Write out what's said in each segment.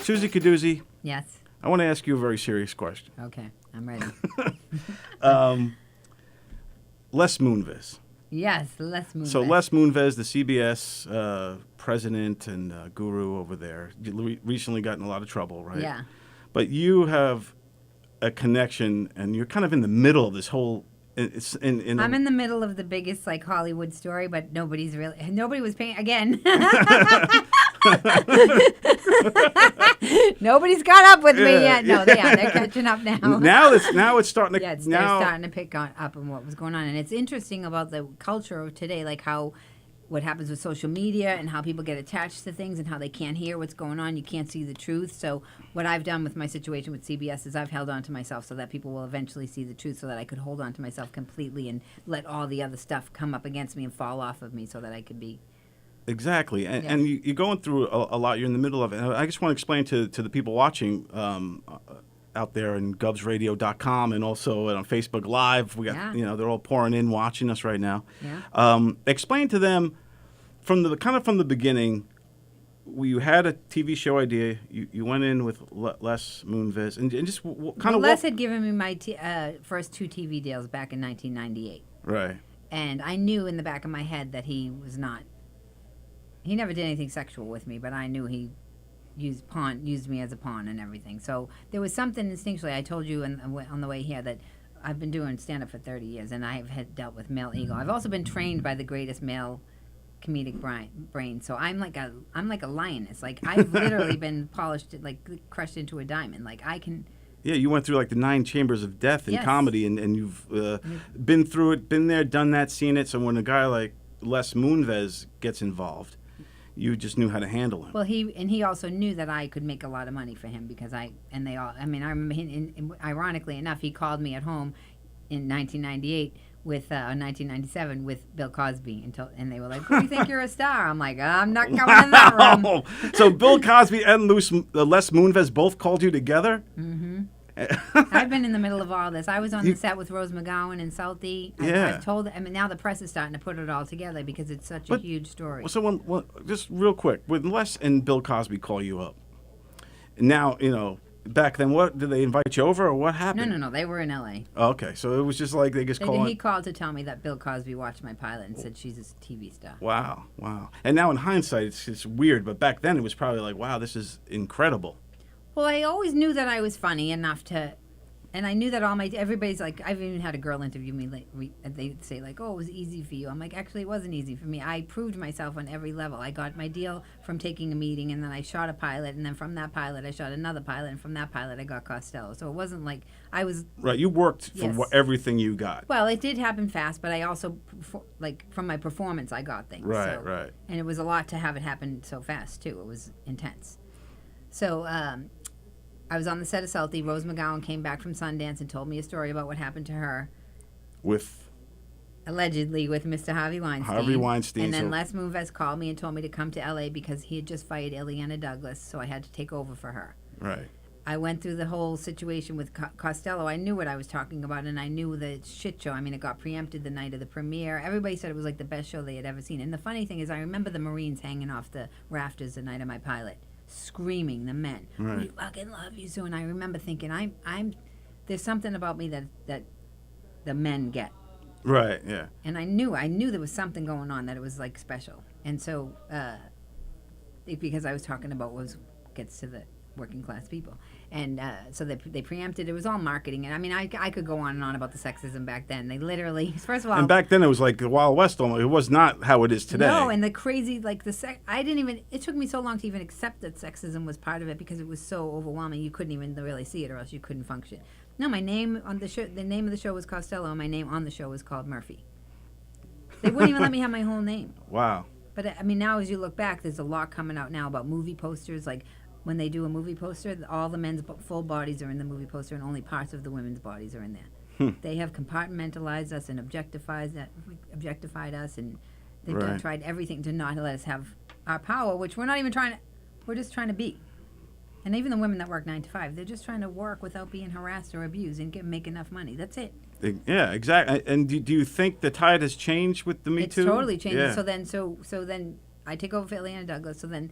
Susie Caduzzi, Yes. I want to ask you a very serious question. Okay, I'm ready. Les Moonves. Yes, Les Moonves. So Les Moonves, the CBS president and guru over there, recently got in a lot of trouble, right? Yeah. But you have a connection, and you're kind of in the middle of this whole. I'm in the middle of the biggest like Hollywood story, but nobody was paying again. Nobody's caught up with me yet. No, they're catching up now. Now it's starting to. Yeah, they're starting to pick up on what was going on, and it's interesting about the culture of today, like what happens with social media and how people get attached to things and how they can't hear what's going on. You can't see the truth. So what I've done with my situation with CBS is I've held on to myself so that people will eventually see the truth, so that I could hold on to myself completely and let all the other stuff come up against me and fall off of me so that I could be. Exactly. And you're going through a lot. You're in the middle of it. And I just want to explain to the people watching out there in govsradio.com and also on Facebook Live. We got, they're all pouring in, watching us right now. Yeah. Explain to them from the beginning. You had a TV show idea. You went in with Les Moonves and just kind of. Les had given me my first 2 TV deals back in 1998. Right. And I knew in the back of my head that he was not. He never did anything sexual with me, but I knew he used me as a pawn and everything. So there was something instinctually. I told you on the way here that I've been doing stand-up for 30 years, and I have dealt with male ego. I've also been trained by the greatest male comedic brain. So I'm like a lioness. Like I've literally been polished, like crushed into a diamond. Like I can. Yeah, you went through like the 9 chambers of death in comedy, and you've been through it, been there, done that, seen it. So when a guy like Les Moonves gets involved, you just knew how to handle him. Well, he also knew that I could make a lot of money for him because I remember ironically enough, he called me at home in 1998 with 1997 with Bill Cosby and they were like, "Who do you think you're a star?" I'm like, "I'm not coming in that room." So Bill Cosby and Les Moonves both called you together? Mm-hmm. I've been in the middle of all this. I was on the set with Rose McGowan and Southie. I've told. Now the press is starting to put it all together because it's such a huge story. So just real quick, when Les and Bill Cosby call you up, now back then, what did they invite you over or what happened? No, they were in L.A. Oh, okay, so it was just like they just called. He called to tell me that Bill Cosby watched my pilot and said she's a TV star. Wow. And now in hindsight, it's weird, but back then it was probably like, wow, this is incredible. Well, I always knew that I was funny enough to, and I knew that everybody's like, I've even had a girl interview me, like, they say like, "Oh, it was easy for you." I'm like, actually, it wasn't easy for me. I proved myself on every level. I got my deal from taking a meeting, and then I shot a pilot, and then from that pilot, I shot another pilot, and from that pilot, I got Costello. So it wasn't like I was... Right, you worked for everything you got. Well, it did happen fast, but I also, from my performance, I got things. Right. And it was a lot to have it happen so fast, too. It was intense. So... I was on the set of Southie. Rose McGowan came back from Sundance and told me a story about what happened to her. Allegedly with Mr. Harvey Weinstein. And then Les Moonves called me and told me to come to L.A. because he had just fired Ileana Douglas, so I had to take over for her. Right. I went through the whole situation with Costello. I knew what I was talking about, and I knew the shit show. I mean, it got preempted the night of the premiere. Everybody said it was like the best show they had ever seen. And the funny thing is, I remember the Marines hanging off the rafters the night of my pilot, screaming, the men, right. "We fucking love you, Sue." And I remember thinking, there's something about me that the men get. Right, yeah. And I knew there was something going on, that it was like special. And so, because I was talking about what gets to the working class people. And so they preempted. It was all marketing. And I mean, I could go on and on about the sexism back then. They literally, first of all. And back then it was like the Wild West almost. It was not how it is today. No, and the crazy, like it took me so long to even accept that sexism was part of it because it was so overwhelming. You couldn't even really see it or else you couldn't function. No, my name on the show, the name of the show was Costello, and my name on the show was called Murphy. They wouldn't even let me have my whole name. Wow. But I mean, now as you look back, there's a lot coming out now about movie posters, like, when they do a movie poster, all the men's full bodies are in the movie poster and only parts of the women's bodies are in there. They have compartmentalized us and objectified us, and they've tried everything to not let us have our power, which we're not even trying to, we're just trying to be. And even the women that work 9 to 5, they're just trying to work without being harassed or abused and make enough money. That's it. Yeah, exactly. And do you think the tide has changed with the Me Too? It's totally changed. Yeah. So then I take over for Ileana Douglas, so then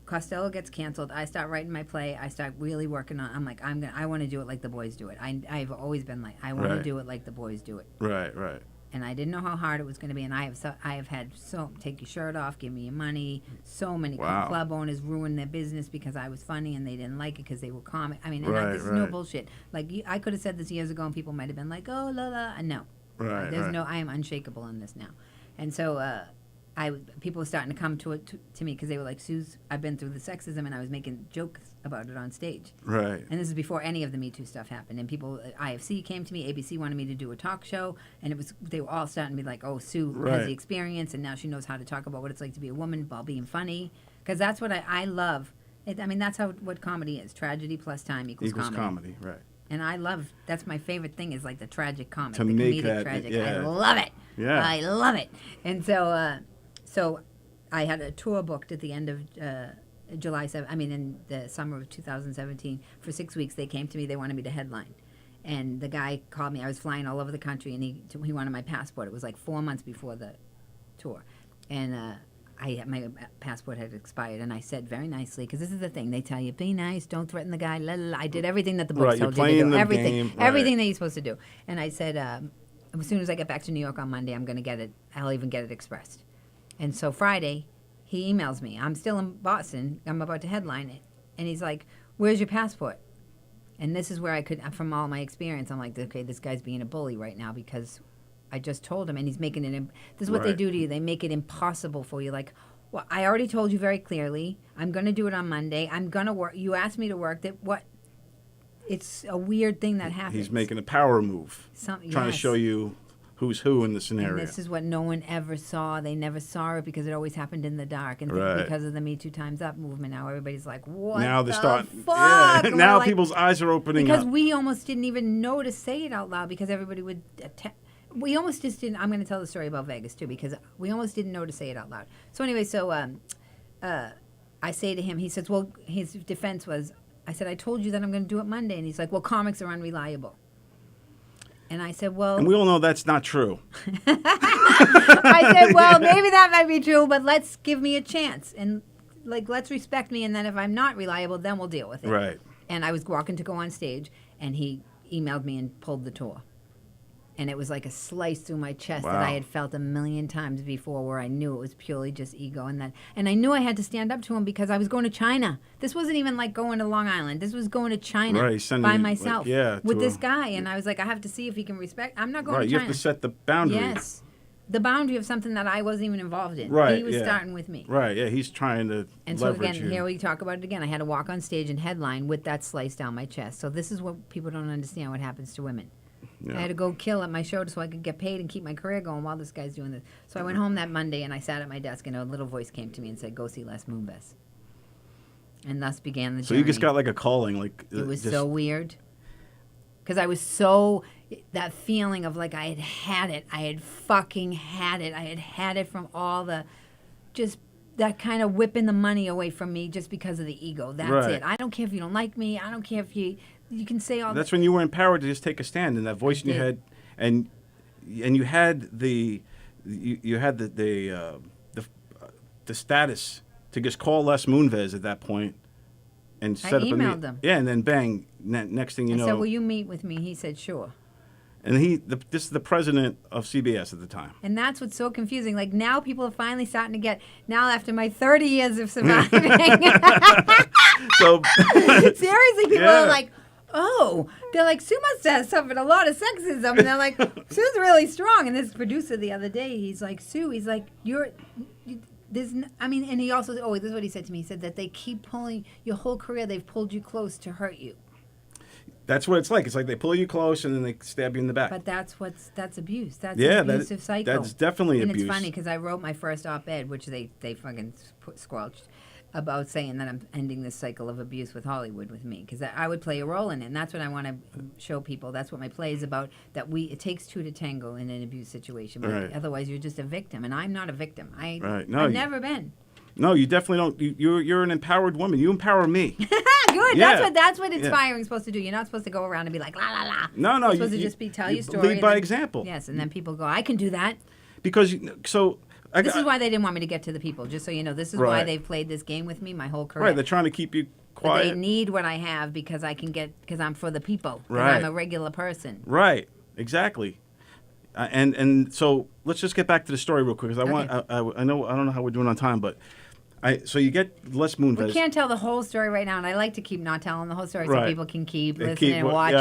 Costello gets canceled. I start writing my play. I start really working on. I'm like, I want to do it like the boys do it. I've always been like, I want to do it like the boys do it. Right, right. And I didn't know how hard it was going to be. And I have had take your shirt off, give me your money. So many club owners ruined their business because I was funny and they didn't like it because they were comic. I mean, this is no bullshit. Like I could have said this years ago and people might have been like, oh la la. No, there's no. I am unshakable on this now. And so. People were starting to come to me because they were like, Sue's, I've been through the sexism, and I was making jokes about it on stage. Right. And this is before any of the Me Too stuff happened. And people, IFC came to me, ABC wanted me to do a talk show, and they were all starting to be like, oh, Sue has the experience, and now she knows how to talk about what it's like to be a woman while being funny. Because that's what I love. That's what comedy is. Tragedy plus time equals comedy. Right. And I love, that's my favorite thing is like the tragic comic, to the make comedic that, tragic. Yeah. I love it. Yeah. I love it. And so I had a tour booked at the end of July 7th. I mean, in the summer of 2017. For 6 weeks, they came to me. They wanted me to headline. And the guy called me. I was flying all over the country, and he wanted my passport. It was like 4 months before the tour. And my passport had expired. And I said very nicely, because this is the thing. They tell you, be nice, don't threaten the guy. La, la, la. I did everything that the books told you to do. Everything that you're supposed to do. And I said, as soon as I get back to New York on Monday, I'm going to get it. I'll even get it expressed. And so Friday, he emails me. I'm still in Boston. I'm about to headline it. And he's like, where's your passport? And this is where I could, from all my experience, I'm like, okay, this guy's being a bully right now because I just told him. And he's making it, this is what they do to you. They make it impossible for you. Like, well, I already told you very clearly. I'm going to do it on Monday. I'm going to work. You asked me to work. It's a weird thing that happens. He's making a power move. Trying to show you who's who in the scenario. And this is what no one ever saw. They never saw it because it always happened in the dark. And because of the Me Too Time's Up movement, now everybody's like, what now they're starting, fuck? Yeah. Now like, people's eyes are opening because up. Because we almost didn't even know to say it out loud because everybody would... we almost just didn't... I'm going to tell the story about Vegas, too, because we almost didn't know to say it out loud. So anyway, I say to him, he says, well, his defense was, I said, I told you that I'm going to do it Monday. And he's like, well, comics are unreliable. And I said, well... And we all know that's not true. I said, well, maybe that might be true, but let's give me a chance. And, let's respect me, and then if I'm not reliable, then we'll deal with it. Right. And I was walking to go on stage, and he emailed me and pulled the tour. And it was like a slice through my chest that I had felt a million times before where I knew it was purely just ego. And I knew I had to stand up to him because I was going to China. This wasn't even like going to Long Island. This was going to China by myself with this guy. And I was like, I have to see if he can respect. I'm not going to China. You have to set the boundary. Yes. The boundary of something that I wasn't even involved in. Right, he was starting with me. Right, yeah, he's trying to and leverage so again, here we talk about it again. I had to walk on stage and headline with that slice down my chest. So this is what people don't understand what happens to women. Yeah. I had to go kill at my show so I could get paid and keep my career going while this guy's doing this. So I went home that Monday and I sat at my desk and a little voice came to me and said, go see Les Moonves. And thus began the journey. So you just got like a calling. It was so weird. Because I was so, that feeling of like I had it. I had fucking had it. I had it from all the, just that kind of whipping the money away from me just because of the ego. That's it. I don't care if you don't like me. I don't care if you can say all that. That's when you were empowered to just take a stand, and that voice in your head, and you had the status to just call Les Moonves at that point, and set up a meeting. I emailed them. Yeah, and then bang, next thing you know. I said, "Will you meet with me?" He said, "Sure." And this is the president of CBS at the time. And that's what's so confusing. Like now, people are finally starting to get. Now, after my 30 years of surviving, so seriously, people are like, oh, they're like, Sue must have suffered a lot of sexism. And they're like, Sue's really strong. And this producer the other day, he's like, Sue, he's like, and he also, this is what he said to me. He said that they keep pulling, your whole career, they've pulled you close to hurt you. That's what it's like. It's like they pull you cause and then they stab you in the back. But that's abuse. That's an abusive cycle. That's definitely abuse. And it's funny because I wrote my first op-ed, which they fucking squelched, about saying that I'm ending this cycle of abuse with Hollywood with me, because I would play a role in it, and that's what I want to show people. That's what my play is about. That it takes two to tango in an abuse situation. But otherwise, you're just a victim, and I'm not a victim. I've never been. No, you definitely don't. You're an empowered woman. You empower me. Good. Yeah. That's what inspiring's supposed to do. You're not supposed to go around and be like la la la. No. You're supposed to just tell your story. Lead by example. Yes, and then people go, I can do that. Because This is why they didn't want me to get to the people. Just so you know, this is why they've played this game with me my whole career. Right, they're trying to keep you quiet. But they need what I have because I'm for the people. Right. I'm a regular person. Right, exactly. And so let's just get back to the story real quick because I don't know how we're doing on time, but so you get Les Moonves. We can't tell the whole story right now, and I like to keep not telling the whole story so people can keep listening and watching.